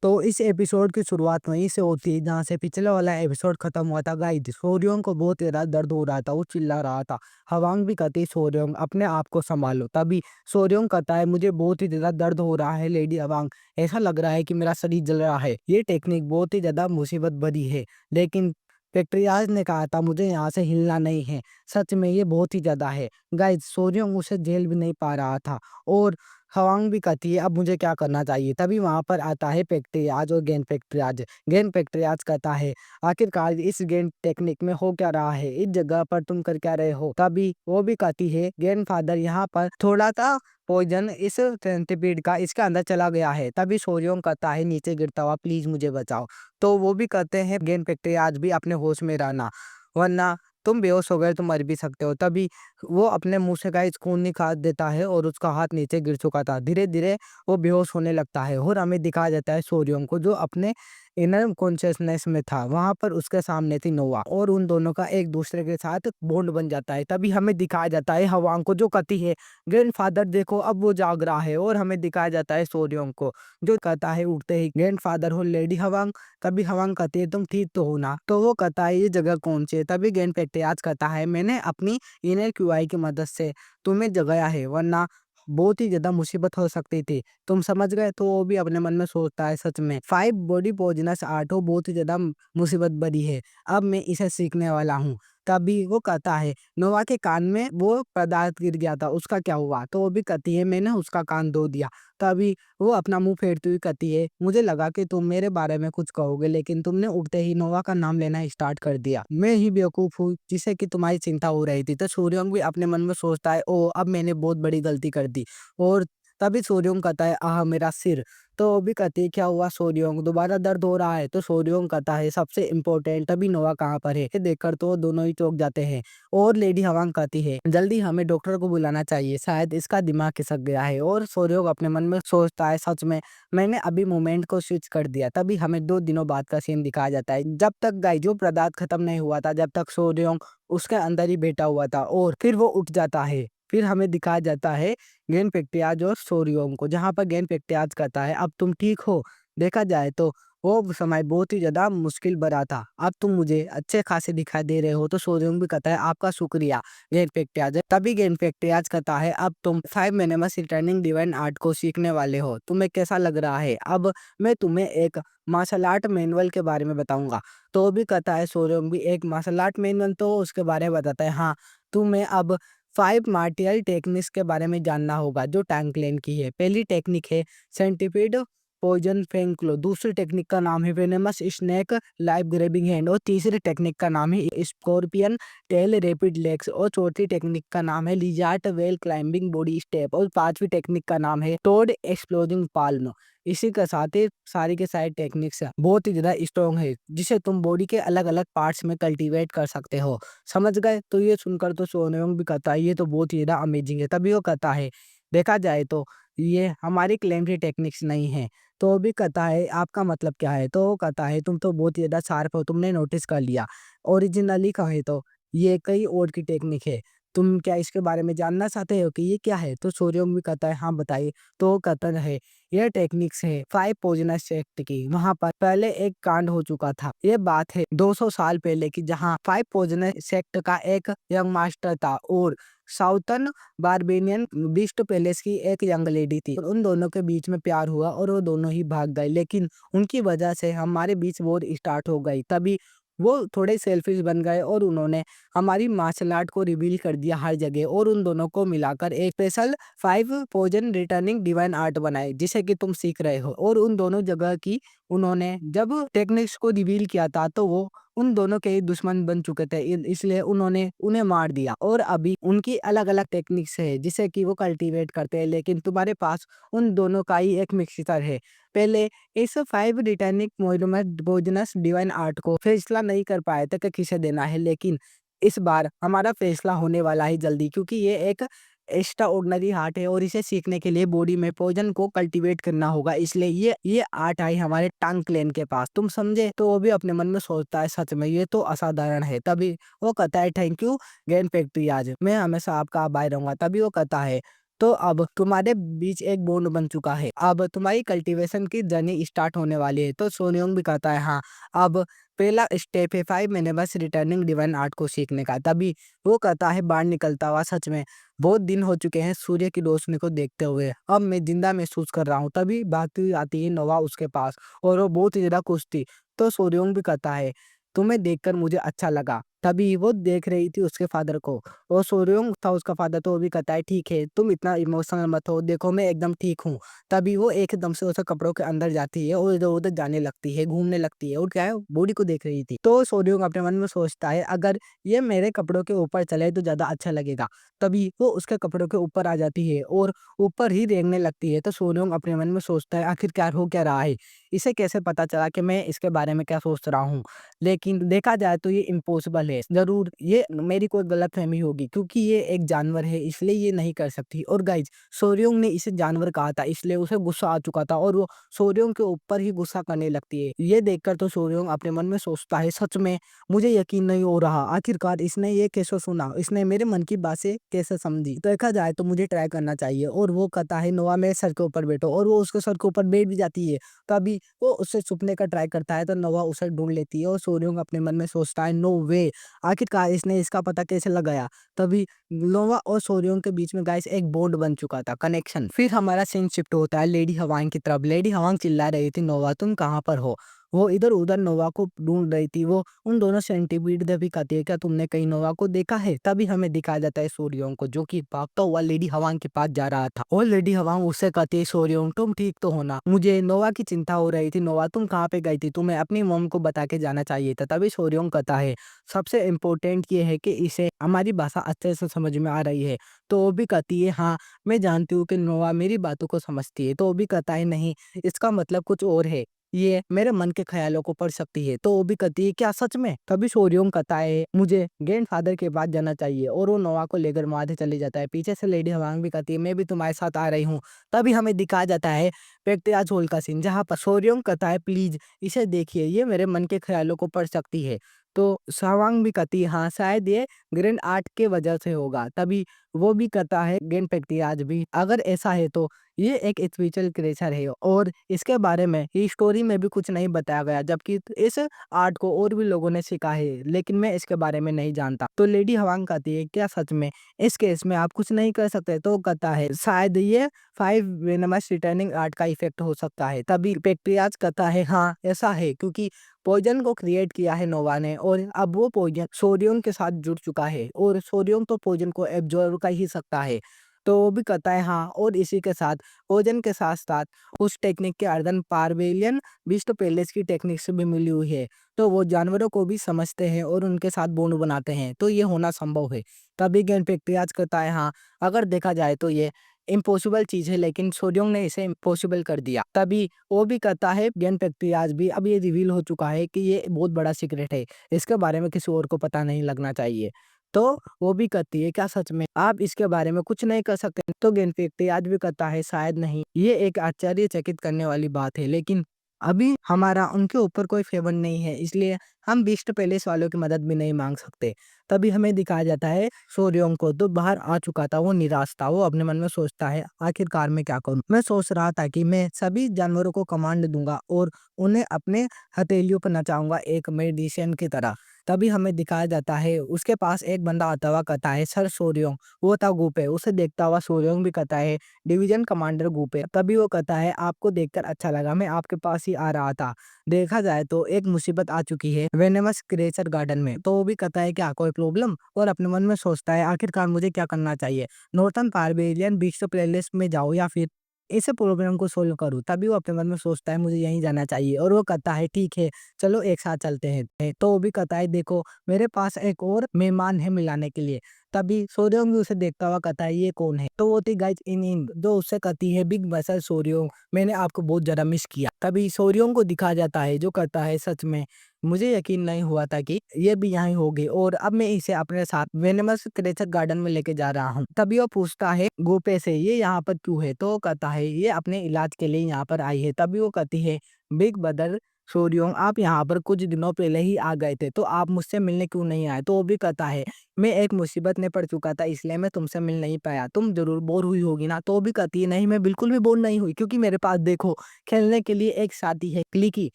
तो इस एपिसोड की शुरुआत वहीं से होती है जहाँ से पिछले वाला एपिसोड खत्म हुआ था गाइस। सोर्योंग को बहुत ज़्यादा दर्द हो रहा था, वो चिल्ला रहा था। हवांग भी कहती सोर्योंग अपने आप को संभालो। तभी सोर्योंग कहता है मुझे बहुत ही ज़्यादा दर्द हो रहा है लेडी हवांग, ऐसा लग रहा है कि मेरा शरीर जल रहा है। ये टेक्निक बहुत ही ज़्यादा मुसीबत भरी है, लेकिन पेट्रियाज ने कहा था मुझे यहाँ से हिलना नहीं है। सच में ये बहुत ही ज़्यादा है गाइस। सोर्योंग उसे झेल भी नहीं पा रहा था और हवांग भी कहती है अब मुझे क्या करना चाहिए। तभी वहां पर आता है पेक्ट्रियाज और गेंद पेक्ट्रियाज। गेंद पेक्ट्रियाज कहता है आखिरकार इस गेंद टेक्निक में हो क्या रहा है, इस जगह पर तुम कर क्या रहे हो। तभी वो भी कहती है गेंद फादर यहाँ पर थोड़ा सा पॉइजन इस सेंटीपीड का इसके अंदर चला गया है। तभी सोर्योंग कहता है नीचे गिरता हुआ प्लीज मुझे बचाओ। तो वो भी कहते हैं गेंद पेक्ट्रियाज भी अपने होश में रहना, वरना तुम बेहोश हो गए तो मर भी सकते हो। तभी वो अपने मुंह से गाइस खून निकाल देता है और उसका हाथ नीचे गिर चुका था। धीरे-धीरे वो बेहोश होने लगता है और हमें दिखाया जाता है सोर्योंग को जो अपने इनर कॉन्शियसनेस में था। वहाँ पर उसके सामने थी नोवा और उन दोनों का एक दूसरे के साथ बॉन्ड बन जाता है। तभी हमें दिखाया जाता है हवांग को जो कहती है ग्रैंडफादर देखो अब वो जाग रहा है, और हमें दिखाया जाता है सोर्योंग को जो कहता है उठते ही ग्रैंडफादर हो लेडी हवांग। तभी हवांग कहती है तुम ठीक तो हो ना। तो वो कहता है ये जगह कौन सी है। तभी गेंद पेट्रियाज कहता है मैंने अपनी इनर क्यूआई की मदद से तुम्हें जगाया है, वरना बहुत ही ज्यादा मुसीबत हो सकती थी। तुम समझ गए। तो वो भी अपने मन में सोचता है सच में 5 बॉडी पॉइजनस आर्ट हो बहुत ही ज्यादा मुसीबत बड़ी है, अब मैं इसे सीखने वाला हूँ। तभी वो कहता है नोवा के कान में वो पदार्थ गिर गया था उसका क्या हुआ। तो वो भी कहती है मैंने उसका कान धो दिया। तभी वो अपना मुंह फेरती हुई कहती है मुझे लगा कि तुम मेरे बारे में कुछ कहोगे, लेकिन तुमने उठते ही नोवा का नाम लेना स्टार्ट कर दिया। मैं ही बेवकूफ हूँ जिसे कि तुम्हारी चिंता हो रही थी। तो सूर्योंग भी अपने मन में सोचता है ओ अब मैंने बहुत बड़ी गलती कर दी। और तभी सूर्योंग कहता है आह मेरा सिर। तो वो भी कहती है क्या हुआ सूर्योंग, दोबारा दर्द हो रहा है। तो सूर्योंग कहता है सबसे इम्पोर्टेंट तभी नोवा कहाँ पर है। ये देखकर तो दोनों ही चौंक जाते हैं और लेडी हवांग कहती है जल्दी हमें डॉक्टर को बुलाना चाहिए, शायद इसका दिमाग खिसक गया है। और सूर्योंग अपने मन में सोचता है सच में मैंने अभी मोमेंट को स्विच कर दिया। तभी हमें 2 दिनों बाद का सीन दिखाया जाता है। जब तक गाइस जो पदार्थ खत्म नहीं हुआ था, जब तक सूर्योंग उसके अंदर ही बैठा हुआ था और फिर वो उठ जाता है। फिर हमें दिखाया जाता है गेंद पेक्टियाज और सोर्योंग को, जहाँ पर गेंद पेक्टियाज कहता है अब तुम ठीक हो। देखा जाए तो वो समय बहुत ही ज्यादा मुश्किल भरा था, अब तुम मुझे अच्छे खासे दिखाई दे रहे हो। तो सोर्योंग भी कहता है आपका शुक्रिया गेंद पेक्टियाज। तभी गेंद पेक्टियाज कहता है अब तुम 5 मिनिमस रिटर्निंग डिवाइन आर्ट को सीखने वाले हो, तुम्हें कैसा लग रहा है। अब मैं तुम्हें एक मार्शल आर्ट मैनुअल के बारे में बताऊंगा। तो वो भी कहता है सोर्योंग भी एक मार्शल आर्ट मैनुअल, तो उसके बारे में बताता है हाँ तुम्हें अब 5 मार्टियल टेक्निक्स के बारे में जानना होगा जो टैंक लेन की है। पहली टेक्निक है सेंटिपीड पॉइजन फेंकलो, दूसरी टेक्निक का नाम है venomous snake life grabbing hand, और तीसरी टेक्निक का नाम है स्कॉर्पियन टेल रैपिड लेग्स, और चौथी टेक्निक का नाम है लिजार्ट वेल क्लाइंबिंग बॉडी स्टेप, और पांचवी टेक्निक का नाम है टोड एक्सप्लोजिंग पाल्म। इसी के साथ ही सारी के सारी टेक्निक्स बहुत ही ज्यादा स्ट्रॉन्ग है जिसे तुम बॉडी के अलग अलग पार्ट्स में कल्टीवेट कर सकते हो। समझ गए। तो ये सुनकर तो सोनोंग भी कहता है ये तो बहुत ही ज्यादा अमेजिंग है। तभी वो कहता है देखा जाए तो ये हमारी क्लेम की टेक्निक्स नहीं है। तो वो भी कहता है आपका मतलब क्या है। तो वो कहता है तुम तो बहुत ही ज्यादा शार्प हो, तुमने नोटिस कर लिया। ओरिजिनली कहे तो ये कई और की टेक्निक है, तुम क्या इसके बारे में जानना चाहते हो कि ये क्या है। तो सोर्योंग भी कहता है हाँ बताइए। तो वो कहता है यह टेक्निक्स है 5 पॉइजनस सेक्ट की। वहां पर पहले एक कांड हो चुका था, ये बात है 200 साल पहले की, जहां 5 पॉइजनस सेक्ट का एक यंग मास्टर था और साउथर्न बारबेनियन बीस्ट पैलेस की एक यंग लेडी थी। उन दोनों के बीच में प्यार हुआ और वो दोनों ही भाग गए, लेकिन उनकी वजह से हमारे बीच वॉर स्टार्ट हो गई। तभी वो थोड़े सेल्फिश बन गए और उन्होंने हमारी मार्शल आर्ट को रिवील कर दिया हर जगह, और उन दोनों को मिलाकर एक special 5 poison returning divine art बनाए जिसे कि तुम सीख रहे हो। और उन दोनों जगह की उन्होंने जब टेक्निक्स को रिवील किया था तो वो उन दोनों के ही दुश्मन बन चुके थे, इसलिए उन्होंने उन्हें मार दिया। और अभी उनकी अलग अलग टेक्निक्स है जिसे कि वो कल्टीवेट करते हैं, लेकिन तुम्हारे पास उन दोनों का ही एक मिक्सचर है। पहले इस 5 रिटर्निंग पोइजनस डिवाइन आर्ट को फैसला नहीं कर पाए थे कि किसे देना है, लेकिन इस बार हमारा फैसला होने वाला है जल्दी, क्योंकि ये एक एक्स्ट्रा ऑर्डिनरी आर्ट है और इसे सीखने के लिए बॉडी में पॉइजन को कल्टीवेट करना होगा। इसलिए ये आर्ट आई हमारे टंग क्लेन के पास, तुम समझे। तो वो भी अपने मन में सोचता है सच में ये तो असाधारण है। तभी वो कहता है थैंक यू गेन फैक्ट्री, आज मैं हमेशा आपका आभारी रहूंगा। तभी वो कहता है तो अब तुम्हारे बीच एक बॉन्ड बन चुका है। अब तुम्हारी कल्टीवेशन की जर्नी स्टार्ट होने वाली है। तो सोनयोंग भी कहता है हाँ, अब पहला स्टेप है 5 महीने बस रिटर्निंग डिवाइन आर्ट को सीखने का। तभी वो कहता है बाहर निकलता हुआ, सच में बहुत दिन हो चुके हैं सूर्य की रोशनी को देखते हुए, अब मैं जिंदा महसूस कर रहा हूँ। तभी बात आती है नोवा उसके पास और वो बहुत ही ज्यादा खुश थी। तो सोर्योंग भी कहता है तुम्हें देखकर मुझे अच्छा लगा। तभी वो देख रही थी उसके फादर को और सोर्योंग था उसका फादर। तो वो भी कहता है ठीक है तुम इतना इमोशनल मत हो, देखो मैं एकदम ठीक हूँ। तभी वो एकदम से उसके कपड़ों के अंदर जाती है और इधर उधर जाने लगती है, घूमने लगती है और क्या है बॉडी को देख रही थी। तो सोर्योंग अपने मन में सोचता है अगर ये मेरे कपड़ों के ऊपर चले तो ज्यादा अच्छा लगेगा। तभी वो उसके कपड़ों के ऊपर आ जाती है और ऊपर ही रेंगने लगती है। तो सोर्योंग अपने मन में सोचता है आखिर क्या हो क्या रहा है, इसे कैसे पता चला कि मैं इसके बारे में क्या सोच रहा हूँ। लेकिन देखा जाए तो ये इम्पॉसिबल है, ज़रूर ये मेरी कोई गलतफ़हमी होगी क्योंकि ये एक जानवर है इसलिए ये नहीं कर सकती। और गाइज़ सोर्योंग ने इसे जानवर कहा था इसलिए उसे गुस्सा आ चुका था और वो सोर्योंग के ऊपर ही गुस्सा करने लगती है। ये देखकर तो सोर्योंग अपने मन में सोचता है सच में मुझे यकीन नहीं हो रहा, आखिरकार इसने ये कैसे सुना, इसने मेरे मन की बातें कैसे समझी। देखा जाए तो मुझे ट्राई करना चाहिए। और वो कहता है नोआ मेरे सर के ऊपर बैठो और वो उसके सर के ऊपर बैठ भी जाती है। तभी वो उससे छुपने का ट्राई करता है तो नोआ उसे ढूंढ लेती है और सोर्योंग अपने मन में सोचता है नो वे, आखिरकार इसने इसका पता कैसे लगाया। तभी नोआ और सोर्योंग के बीच में गाइस एक बॉन्ड बन चुका था, कनेक्शन। फिर हमारा सीन शिफ्ट होता है लेडी हवांग की तरफ। लेडी हवांग चिल्ला रही थी नोआ तुम कहाँ पर हो। वो इधर उधर नोवा को ढूंढ रही थी। वो उन दोनों सेंटीपीड से भी कहती है क्या तुमने कहीं नोवा को देखा है। तभी हमें दिखाया जाता है सोर्योंग को जो कि भागता हुआ लेडी हवांग के पास जा रहा था और लेडी हवांग उससे कहती है सोर्योंग तुम ठीक तो हो ना, मुझे नोवा की चिंता हो रही थी। नोवा तुम कहाँ पे गई थी, तुम्हें अपनी मॉम को बता के जाना चाहिए था। तभी सोर्योंग कहता है सबसे इम्पोर्टेंट ये है कि इसे हमारी भाषा अच्छे से समझ में आ रही है। तो वो भी कहती है हाँ मैं जानती हूँ कि नोवा मेरी बातों को समझती है। तो वो भी कहता है नहीं, इसका मतलब कुछ और है, ये मेरे मन के ख्यालों को पढ़ सकती है। तो वो भी कहती है क्या सच में। तभी सोर्योंग कहता है मुझे ग्रैंडफादर के पास जाना चाहिए और वो नोआ को लेकर वहां से चले जाता है। पीछे से लेडी हवांग भी कहती है मैं भी तुम्हारे साथ आ रही हूँ। तभी हमें दिखाया जाता है पैक्टियाज होल का सीन जहाँ पर सोर्योंग कहता है प्लीज इसे देखिए, ये मेरे मन के ख्यालों को पढ़ सकती है। तो सवांग भी कहती है हाँ शायद ये ग्रैंड आर्ट के वजह से होगा। तभी वो भी कहता है ग्रैंड पैक्टियाज भी अगर ऐसा है तो ये एक स्पिरिचुअल क्रिएचर है और इसके बारे में ये स्टोरी में भी कुछ नहीं बताया गया, जबकि इस आर्ट को और भी लोगों ने सीखा है लेकिन मैं इसके बारे में नहीं जानता। तो लेडी हवांग कहती है क्या सच में इस केस में आप कुछ नहीं कर सकते। तो कहता है शायद ये 5 वेनमस रिटर्निंग आर्ट का इफेक्ट हो सकता है। तभी पेक्ट्रियाज कहता है हाँ ऐसा है क्योंकि पॉइजन को क्रिएट किया है नोवा ने और अब वो पॉइजन सोडियम के साथ जुड़ चुका है और सोडियम तो पॉइजन को एब्जॉर्ब कर ही सकता है। तो वो भी कहता है हाँ और इसी के साथ ओजन के साथ साथ उस टेक्निक के अर्धन पार्वेलियन बीस्ट पैलेस की टेक्निक से भी मिली हुई है। तो वो जानवरों को भी समझते हैं और उनके साथ बॉन्ड बनाते हैं, तो ये होना संभव है। तभी गेन पेक्ट्रियाज कहता है हाँ अगर देखा जाए तो ये इम्पॉसिबल चीज है लेकिन सोडियम ने इसे इम्पॉसिबल कर दिया। तभी वो भी कहता है गेन पेक्ट्रियाज भी अब ये रिवील हो चुका है कि ये बहुत बड़ा सीक्रेट है, इसके बारे में किसी और को पता नहीं लगना चाहिए। तो वो भी कहती है क्या सच में आप इसके बारे में कुछ नहीं कर सकते। तो गेनफिक्टी आज भी कहता है शायद नहीं, ये एक आश्चर्यचकित करने वाली बात है लेकिन अभी हमारा उनके ऊपर कोई फेवर नहीं है इसलिए हम बीस्ट पैलेस वालों की मदद भी नहीं मांग सकते। तभी हमें दिखाया जाता है सोर्योंग को तो बाहर आ चुका था, वो निराश था। वो अपने मन में सोचता है आखिरकार मैं क्या करूं। मैं सोच रहा था कि मैं सभी जानवरों को कमांड दूंगा और उन्हें अपने हथेलियों पर नचाऊंगा एक मेडिसिन की तरह। तभी हमें दिखाया जाता है उसके पास एक बंदा आता हुआ कहता है सर सोर्योंग। वो था गुपे, उसे देखता हुआ सोर्योंग भी कहता है डिवीजन कमांडर गुपे। तभी वो कहता है आपको देखकर अच्छा लगा, मैं आपके पास ही आ रहा था। देखा जाए तो एक मुसीबत आ चुकी है वेनेमस क्रिएचर गार्डन में। तो वो भी कहता है क्या कोई प्रॉब्लम, और अपने मन में सोचता है आखिरकार मुझे क्या करना चाहिए, नॉर्थन पार्बेरियन बीच प्लेलिस्ट में जाओ या फिर इस प्रॉब्लम को सोल्व करूँ। तभी वो अपने मन में सोचता है मुझे यहीं जाना चाहिए और वो कहता है ठीक है चलो एक साथ चलते हैं। तो वो भी कहता है देखो मेरे पास एक और मेहमान है मिलाने के लिए। तभी सोर्योंग भी उसे देखता हुआ कहता है ये कौन है। तो वो थी गाइस इन जो उससे कहती है बिग मसल सोर्योंग, मैंने आपको बहुत ज्यादा मिस किया। तभी सोर्योंग को दिखा जाता है जो कहता है सच में मुझे यकीन नहीं हुआ था कि ये भी यहाँ होगी और अब मैं इसे अपने साथ वेनेमस क्रिएचर गार्डन में लेके जा रहा हूँ। तभी वो पूछता है गोपे से ये यहाँ पर क्यों है। तो वो कहता है ये अपने इलाज के लिए यहाँ पर आई है। तभी वो कहती है बिग ब्रदर सोरियोंग आप यहाँ पर कुछ दिनों पहले ही आ गए थे, तो आप मुझसे मिलने क्यों नहीं आए? तो वो भी कहता है, मैं एक मुसीबत में पड़ चुका था इसलिए मैं तुमसे मिल नहीं पाया। तुम ज़रूर बोर हुई होगी ना? तो वो भी कहती है, नहीं मैं बिल्कुल भी बोर नहीं हुई क्योंकि मेरे पास देखो खेलने के लिए एक साथी है क्लिकी।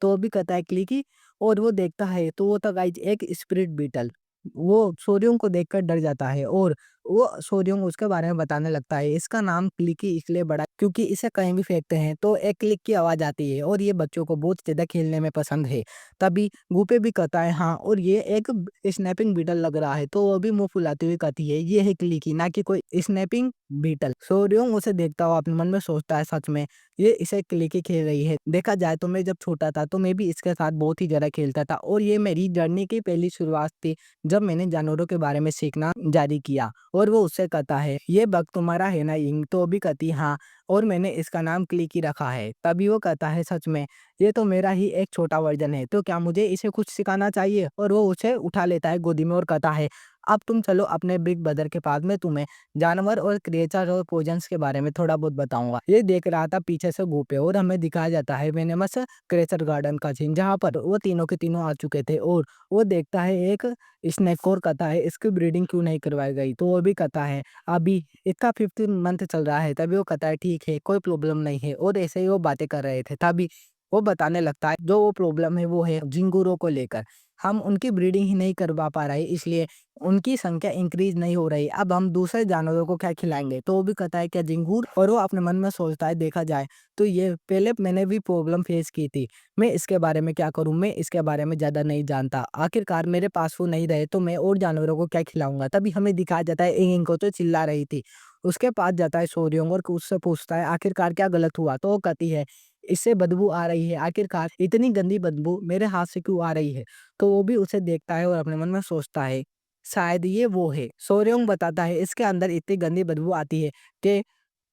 तो वो भी कहता है क्लिकी और वो देखता है तो वो था गाइस एक स्पिरिट बीटल। वो सोरियोंग को देखकर डर जाता है और वो सोरियोंग उसके बारे में बताने लगता है। इसका नाम क्लिकी इसलिए बड़ा क्योंकि इसे कहीं भी फेंकते हैं तो एक क्लिक की आवाज़ आती है और ये बच्चों को बहुत ज़्यादा खेलने में पसंद है। तभी गूपे भी कहता है हाँ और ये एक स्नैपिंग बीटल लग रहा है। तो वो भी मुँह फुलाती हुई कहती है ये है क्लिकी ना कि कोई स्नैपिंग बीटल। सोरियोंग उसे देखता हुआ अपने मन में सोचता है सच में ये इसे क्लिकी खेल रही है। देखा जाए तो मैं जब छोटा था तो मैं भी इसके साथ बहुत ही ज़्यादा खेलता था और ये मेरी जर्नी की पहली शुरुआत थी जब मैंने जानवरों के बारे में सीखना जारी किया। और वो उससे कहता है, "ये बग तुम्हारा है ना यिंग?" तो वो भी कहती है, "हाँ, और मैंने इसका नाम क्लिकी रखा है।" तभी वो कहता है, "सच में? ये तो मेरा ही एक छोटा वर्ज़न है, तो क्या मुझे इसे कुछ सिखाना चाहिए?" और वो उसे उठा लेता है गोदी में और कहता है, "अब तुम चलो अपने बिग ब्रदर के पास, मैं तुम्हें जानवर और क्रिएचर और पॉइज़न्स के बारे में थोड़ा बहुत बताऊँगा।" ये देख रहा था पीछे से गूपे और हमें दिखाया जाता है वेनमस क्रिएचर गार्डन का सीन, जहाँ पर वो तीनों के तीनों आ चुके थे और वो देखता है एक स्नेक और कहता है, "इसकी ब्रीडिंग क्यों नहीं करवाई गई?" तो वो भी कहता है, "अभी इसका 15 मंथ चल रहा है।" तभी वो कहता है, "ठीक है, कोई प्रॉब्लम नहीं है।" और ऐसे ही वो बातें कर रहे थे, तभी वो बताने लगता है, जो वो प्रॉब्लम है वो है झिंगुरों को लेकर। हम उनकी ब्रीडिंग ही नहीं करवा पा रहे, इसलिए उनकी संख्या इंक्रीज़ नहीं हो रही। अब हम दूसरे जानवरों को क्या खिलाएँगे? तो वो भी कहता है, "क्या झिंगूर?" और वो अपने मन में सोचता है, देखा जाए तो ये पहले मैंने भी प्रॉब्लम फेस की थी। मैं इसके बारे में क्या करूँ? मैं इसके बारे में ज़्यादा नहीं जानता। आखिरकार मेरे पास वो नहीं रहे तो मैं और जानवरों को क्या खिलाऊँगा? तभी हमें दिखाया जाता है इं को तो चिल्ला रही थी। उसके पास जाता है सोर्योंग और उससे पूछता है आखिरकार क्या गलत हुआ? तो वो कहती है, इससे बदबू आ रही है, आखिरकार इतनी गंदी बदबू मेरे हाथ से क्यों आ रही है? तो वो भी उसे देखता है और अपने मन में सोचता है, शायद ये वो है। सोर्योंग बताता है इसके अंदर इतनी गंदी बदबू आती है कि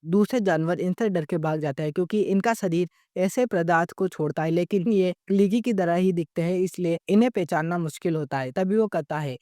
दूसरे जानवर इनसे डर के भाग जाते हैं क्योंकि इनका शरीर ऐसे पदार्थ को छोड़ता है लेकिन ये क्लीकी की तरह ही दिखते हैं इसलिए इन्हें पहचानना मुश्किल होता है। तभी वो कहता है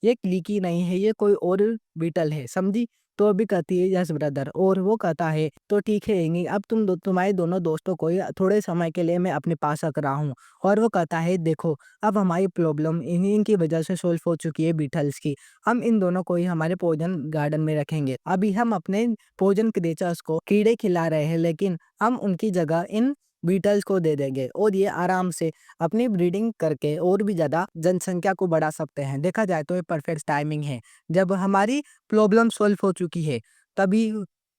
ये क्लीकी नहीं है ये कोई और बीटल है समझी। तो अभी कहती है यस ब्रदर और वो कहता है तो ठीक है एंगी अब तुम्हारे दोनों दोस्तों को थोड़े समय के लिए मैं अपने पास रख रहा हूँ। और वो कहता है देखो अब हमारी प्रॉब्लम इन्हीं की वजह से सॉल्व हो चुकी है बीटल्स की। हम इन दोनों को ही हमारे भोजन गार्डन में रखेंगे। अभी हम अपने भोजन क्रिएचर्स को कीड़े खिला रहे हैं लेकिन हम उनकी जगह इन बीटल्स को दे देंगे और ये आराम से अपनी ब्रीडिंग करके और भी ज़्यादा जनसंख्या को बढ़ा सकते हैं। देखा जाए तो ये परफेक्ट टाइमिंग है। जब हमारी प्रॉब्लम सॉल्व हो चुकी है तभी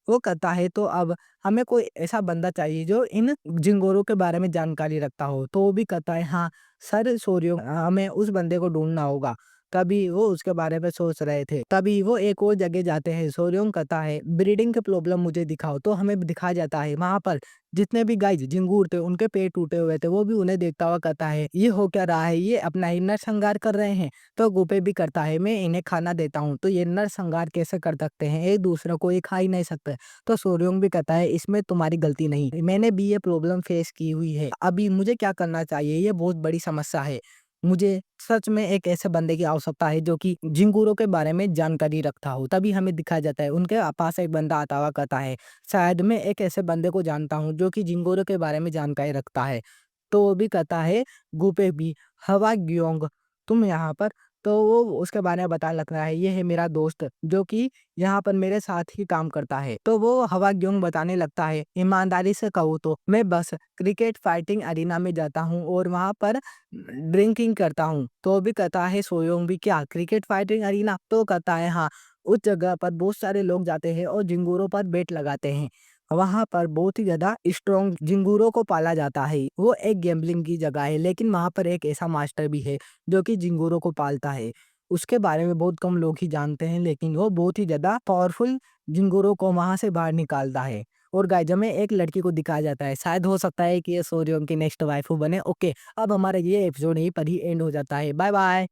वो कहता है तो अब हमें कोई ऐसा बंदा चाहिए जो इन झिंगोरों के बारे में जानकारी रखता हो। तो वो भी कहता है हाँ, सर सोरियो हमें उस बंदे को ढूँढना होगा। तभी वो उसके बारे में सोच रहे थे। तभी वो एक और जगह जाते हैं, सोर्योंग कहता है ब्रीडिंग की प्रॉब्लम मुझे दिखाओ। तो हमें दिखाया जाता है वहाँ पर जितने भी गाइस झिंगूर थे उनके पेट टूटे हुए थे। वो भी उन्हें देखता हुआ कहता है ये हो क्या रहा है? ये अपना ही नरसंहार कर रहे हैं। तो गूपे भी करता है मैं इन्हें खाना देता हूँ। तो ये नरसंहार कैसे कर सकते हैं? एक दूसरे को ये खा ही नहीं सकते। तो सोर्योंग भी कहता है इसमें तुम्हारी गलती नहीं है। मैंने भी ये प्रॉब्लम फेस की हुई है। अभी मुझे क्या करना चाहिए? ये बहुत बड़ी समस्या है। मुझे सच में एक ऐसे बंदे की आवश्यकता है जो कि झिंगूरों के बारे में जानकारी रखता हो। तभी हमें दिखाया जाता है उनके पास एक बंदा आता हुआ कहता है शायद मैं एक ऐसे बंदे को जानता हूँ जो कि झिंगूरों के बारे में जानकारी रखता है। तो वो भी कहता है गूपे भी हवा ग्योंग तुम यहाँ पर। तो वो उसके बारे में बताने लग रहा है ये है मेरा दोस्त जो कि यहाँ पर मेरे साथ ही काम करता है। तो वो हवा ग्योंग बताने लगता है ईमानदारी से कहूँ तो मैं बस क्रिकेट फाइटिंग अरीना में जाता हूँ और वहाँ पर ड्रिंकिंग करता हूँ। तो वो भी कहता है सोयोंग भी क्या क्रिकेट फाइटिंग अरीना? तो कहता है हाँ, उस जगह पर बहुत सारे लोग जाते हैं और झिंगूरों पर बेट लगाते हैं। वहाँ पर बहुत ही ज़्यादा स्ट्रॉन्ग झिंगूरों को पाला जाता है। वो एक गैम्बलिंग की जगह है लेकिन वहाँ पर एक ऐसा मास्टर भी है जो कि झिंगूरों को पालता है। उसके बारे में बहुत कम लोग ही जानते हैं लेकिन वो बहुत ही ज़्यादा पावरफुल झिंगूरों को वहाँ से बाहर निकालता है। और गाइस हमें एक लड़की को दिखाया जाता है। शायद हो सकता है कि ये सोर्योंग की नेक्स्ट वाइफ बने। ओके, अब हमारा ये एपिसोड यहीं पर ही एंड हो जाता है। Bye bye.